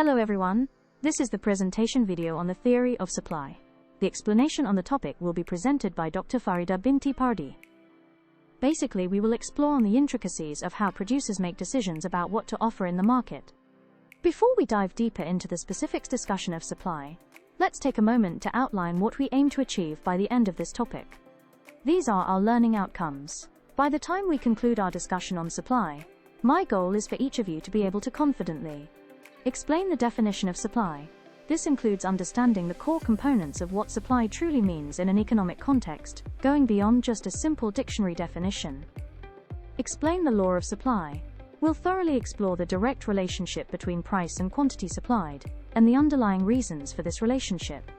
Hello everyone, this is the presentation video on the theory of supply. The explanation on the topic will be presented by Dr. Farida Binti Pardi. Basically, we will explore on the intricacies of how producers make decisions about what to offer in the market. Before we dive deeper into the specifics discussion of supply, let's take a moment to outline what we aim to achieve by the end of this topic. These are our learning outcomes. By the time we conclude our discussion on supply, my goal is for each of you to be able to confidently explain the definition of supply. This includes understanding the core components of what supply truly means in an economic context, going beyond just a simple dictionary definition. Explain the law of supply. We'll thoroughly explore the direct relationship between price and quantity supplied, and the underlying reasons for this relationship.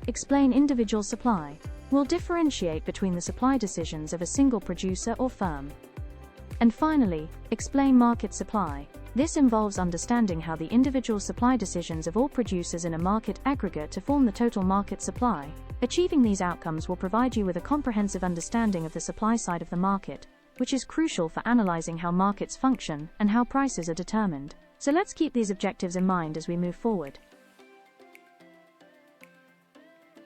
Explain individual supply. We'll differentiate between the supply decisions of a single producer or firm. And finally, explain market supply. This involves understanding how the individual supply decisions of all producers in a market aggregate to form the total market supply. Achieving these outcomes will provide you with a comprehensive understanding of the supply side of the market, which is crucial for analyzing how markets function and how prices are determined. So let's keep these objectives in mind as we move forward.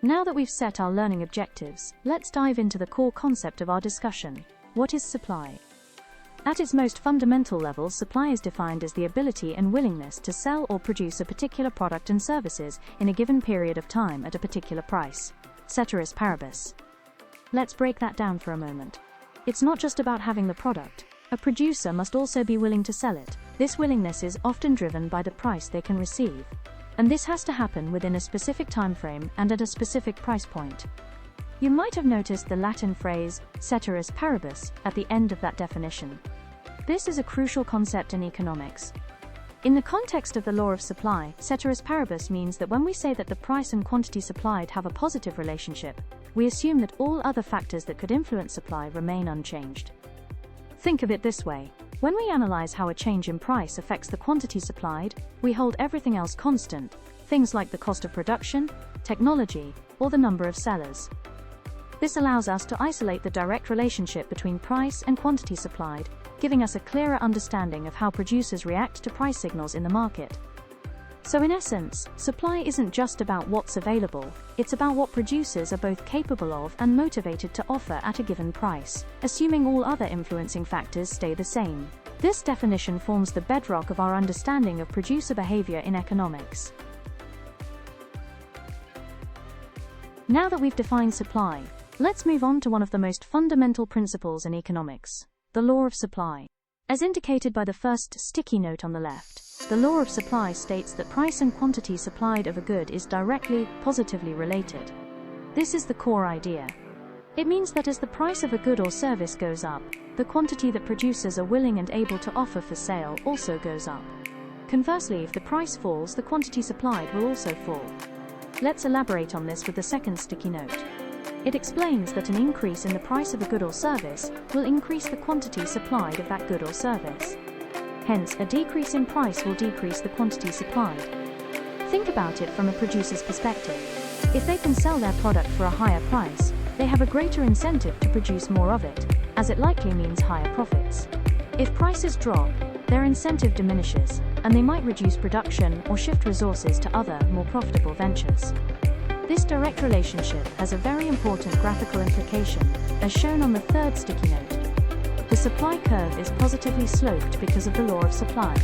Now that we've set our learning objectives, let's dive into the core concept of our discussion. What is supply? At its most fundamental level, supply is defined as the ability and willingness to sell or produce a particular product and services in a given period of time at a particular price. Ceteris paribus. Let's break that down for a moment. It's not just about having the product. A producer must also be willing to sell it. This willingness is often driven by the price they can receive. And this has to happen within a specific time frame and at a specific price point. You might have noticed the Latin phrase, ceteris paribus, at the end of that definition. This is a crucial concept in economics. In the context of the law of supply, ceteris paribus means that when we say that the price and quantity supplied have a positive relationship, we assume that all other factors that could influence supply remain unchanged. Think of it this way. When we analyze how a change in price affects the quantity supplied, we hold everything else constant, things like the cost of production, technology, or the number of sellers. This allows us to isolate the direct relationship between price and quantity supplied, giving us a clearer understanding of how producers react to price signals in the market. So in essence, supply isn't just about what's available, it's about what producers are both capable of and motivated to offer at a given price, assuming all other influencing factors stay the same. This definition forms the bedrock of our understanding of producer behavior in economics. Now that we've defined supply, let's move on to one of the most fundamental principles in economics, the law of supply. As indicated by the first sticky note on the left, the law of supply states that price and quantity supplied of a good is directly, positively related. This is the core idea. It means that as the price of a good or service goes up, the quantity that producers are willing and able to offer for sale also goes up. Conversely, if the price falls, the quantity supplied will also fall. Let's elaborate on this with the second sticky note. It explains that an increase in the price of a good or service will increase the quantity supplied of that good or service. Hence, a decrease in price will decrease the quantity supplied. Think about it from a producer's perspective. If they can sell their product for a higher price, they have a greater incentive to produce more of it, as it likely means higher profits. If prices drop, their incentive diminishes, and they might reduce production or shift resources to other, more profitable ventures. This direct relationship has a very important graphical implication, as shown on the third sticky note. The supply curve is positively sloped because of the law of supply.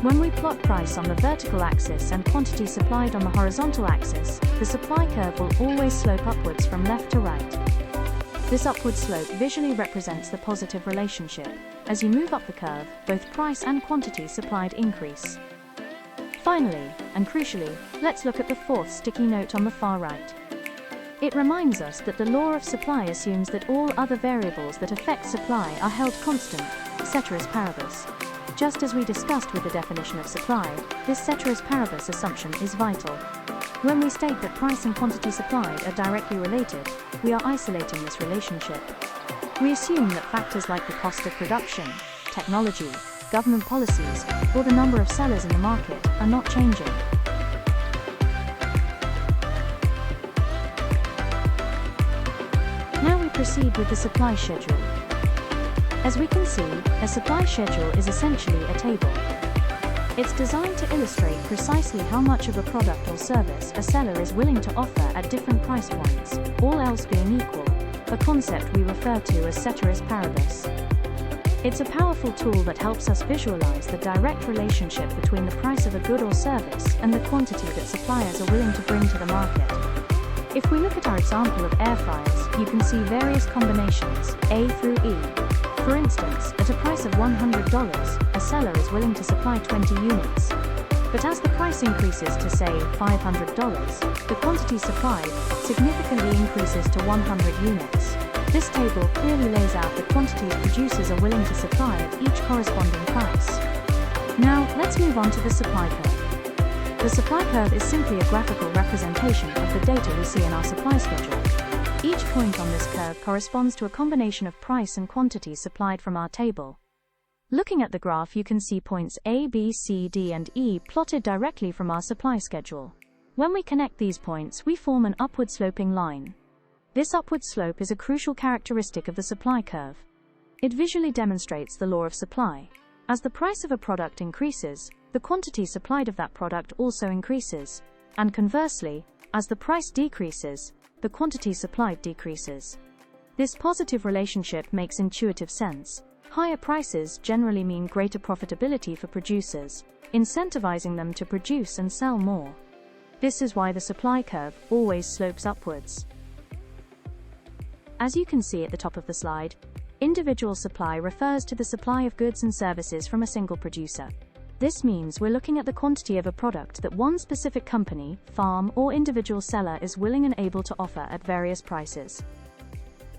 When we plot price on the vertical axis and quantity supplied on the horizontal axis, the supply curve will always slope upwards from left to right. This upward slope visually represents the positive relationship. As you move up the curve, both price and quantity supplied increase. Finally, and crucially, let's look at the fourth sticky note on the far right. It reminds us that the law of supply assumes that all other variables that affect supply are held constant, ceteris paribus. Just as we discussed with the definition of supply, this ceteris paribus assumption is vital. When we state that price and quantity supplied are directly related, we are isolating this relationship. We assume that factors like the cost of production, technology, government policies, or the number of sellers in the market are not changing. Now we proceed with the supply schedule. As we can see, a supply schedule is essentially a table. It's designed to illustrate precisely how much of a product or service a seller is willing to offer at different price points, all else being equal, a concept we refer to as ceteris paribus. It's a powerful tool that helps us visualize the direct relationship between the price of a good or service and the quantity that suppliers are willing to bring to the market. If we look at our example of air fryers, you can see various combinations, A through E. For instance, at a price of $100, a seller is willing to supply 20 units. But as the price increases to, say, $500, the quantity supplied significantly increases to 100 units. This table clearly lays out the quantities producers are willing to supply at each corresponding price. Now, let's move on to the supply curve. The supply curve is simply a graphical representation of the data we see in our supply schedule. Each point on this curve corresponds to a combination of price and quantity supplied from our table. Looking at the graph, you can see points A, B, C, D, and E plotted directly from our supply schedule. When we connect these points, we form an upward sloping line. This upward slope is a crucial characteristic of the supply curve. It visually demonstrates the law of supply. As the price of a product increases, the quantity supplied of that product also increases, and conversely, as the price decreases, the quantity supplied decreases. This positive relationship makes intuitive sense. Higher prices generally mean greater profitability for producers, incentivizing them to produce and sell more. This is why the supply curve always slopes upwards. As you can see at the top of the slide, individual supply refers to the supply of goods and services from a single producer. This means we're looking at the quantity of a product that one specific company, farm, or individual seller is willing and able to offer at various prices.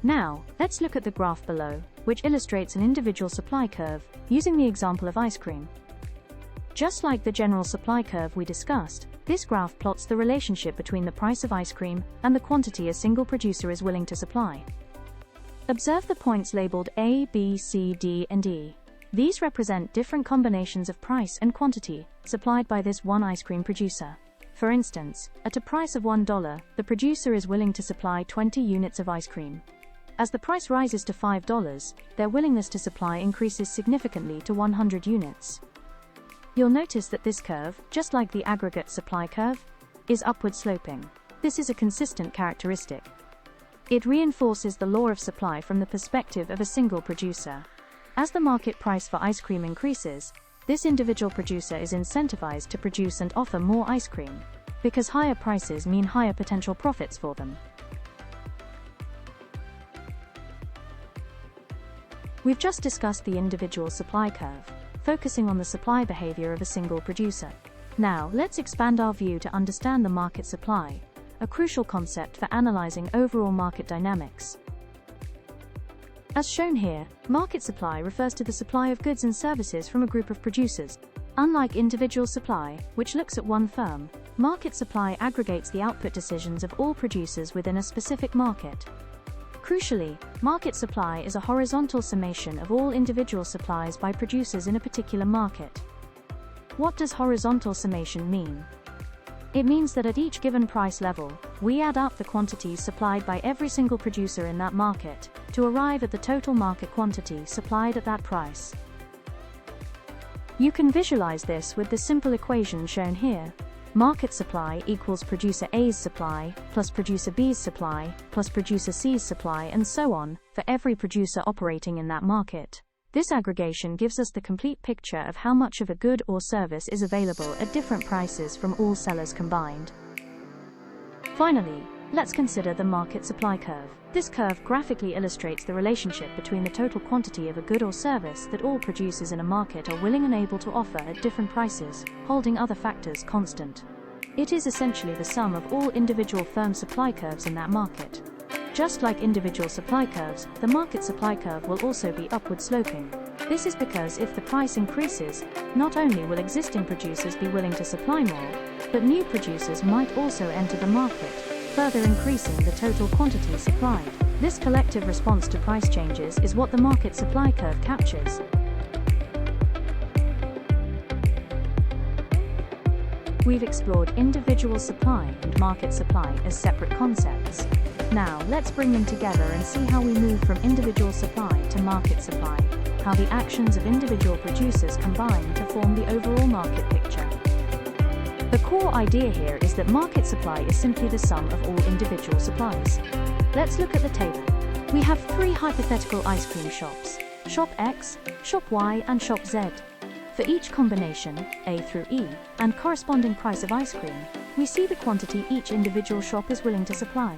Now, let's look at the graph below, which illustrates an individual supply curve, using the example of ice cream. Just like the general supply curve we discussed, this graph plots the relationship between the price of ice cream and the quantity a single producer is willing to supply. Observe the points labeled A, B, C, D, and E. These represent different combinations of price and quantity supplied by this one ice cream producer. For instance, at a price of $1, the producer is willing to supply 20 units of ice cream. As the price rises to $5, their willingness to supply increases significantly to 100 units. You'll notice that this curve, just like the aggregate supply curve, is upward sloping. This is a consistent characteristic. It reinforces the law of supply from the perspective of a single producer. As the market price for ice cream increases, this individual producer is incentivized to produce and offer more ice cream, because higher prices mean higher potential profits for them. We've just discussed the individual supply curve, focusing on the supply behavior of a single producer. Now, let's expand our view to understand the market supply, a crucial concept for analyzing overall market dynamics. As shown here, market supply refers to the supply of goods and services from a group of producers. Unlike individual supply, which looks at one firm, market supply aggregates the output decisions of all producers within a specific market. Crucially, market supply is a horizontal summation of all individual supplies by producers in a particular market. What does horizontal summation mean? It means that at each given price level, we add up the quantities supplied by every single producer in that market, to arrive at the total market quantity supplied at that price. You can visualize this with the simple equation shown here. Market supply equals producer A's supply, plus producer B's supply, plus producer C's supply, and so on, for every producer operating in that market. This aggregation gives us the complete picture of how much of a good or service is available at different prices from all sellers combined. Finally, let's consider the market supply curve. This curve graphically illustrates the relationship between the total quantity of a good or service that all producers in a market are willing and able to offer at different prices, holding other factors constant. It is essentially the sum of all individual firm supply curves in that market. Just like individual supply curves, the market supply curve will also be upward sloping. This is because if the price increases, not only will existing producers be willing to supply more, but new producers might also enter the market, further increasing the total quantity supplied. This collective response to price changes is what the market supply curve captures. We've explored individual supply and market supply as separate concepts. Now, let's bring them together and see how we move from individual supply to market supply. how the actions of individual producers combine to form the overall market picture. The core idea here is that market supply is simply the sum of all individual supplies. Let's look at the table. We have three hypothetical ice cream shops: Shop X, Shop Y, and Shop Z. For each combination, A through E, and corresponding price of ice cream, we see the quantity each individual shop is willing to supply.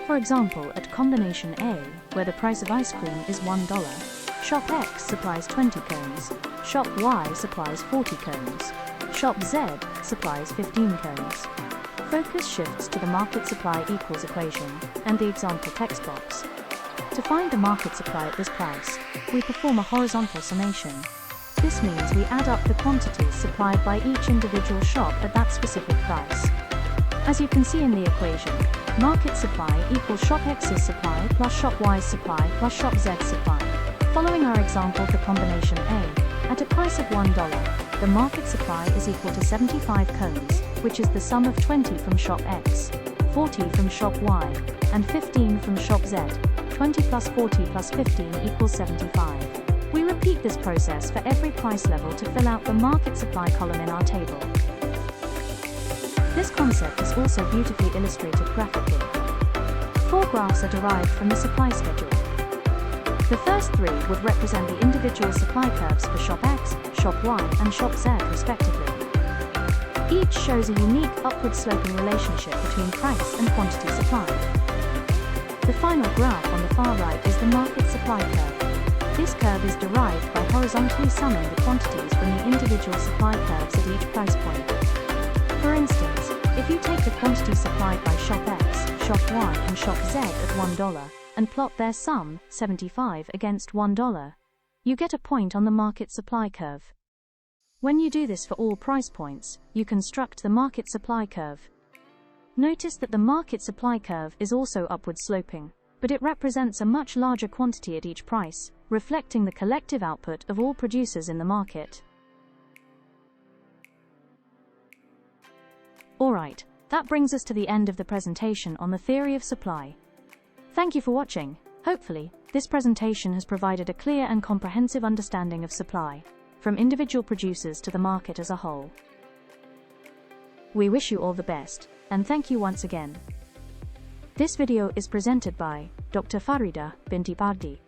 For example, at combination A, where the price of ice cream is $1, Shop X supplies 20 cones, Shop Y supplies 40 cones, Shop Z supplies 15 cones. Focus shifts to the market supply equals equation and the example text box. To find the market supply at this price, we perform a horizontal summation. This means we add up the quantities supplied by each individual shop at that specific price. As you can see in the equation, market supply equals Shop X's supply plus Shop Y's supply plus Shop Z's supply. Following our example for combination A, at a price of $1, the market supply is equal to 75 cones, which is the sum of 20 from Shop X, 40 from Shop Y, and 15 from Shop Z. 20 plus 40 plus 15 equals 75. We repeat this process for every price level to fill out the market supply column in our table. This concept is also beautifully illustrated graphically. 4 graphs are derived from the supply schedule. The first 3 would represent the individual supply curves for Shop X, Shop Y, and Shop Z respectively. Each shows a unique upward sloping relationship between price and quantity supplied. The final graph on the far right is the market supply curve. This curve is derived by horizontally summing the quantities from the individual supply curves at each price point. For instance, if you take the quantity supplied by Shop X, Shop Y, and Shop Z at $1, and plot their sum, 75, against $1, you get a point on the market supply curve. When you do this for all price points, you construct the market supply curve. Notice that the market supply curve is also upward sloping, but it represents a much larger quantity at each price, reflecting the collective output of all producers in the market. Alright, that brings us to the end of the presentation on the theory of supply. Thank you for watching. Hopefully, this presentation has provided a clear and comprehensive understanding of supply, from individual producers to the market as a whole. We wish you all the best, and thank you once again. This video is presented by Dr. Farida Binti Pardi.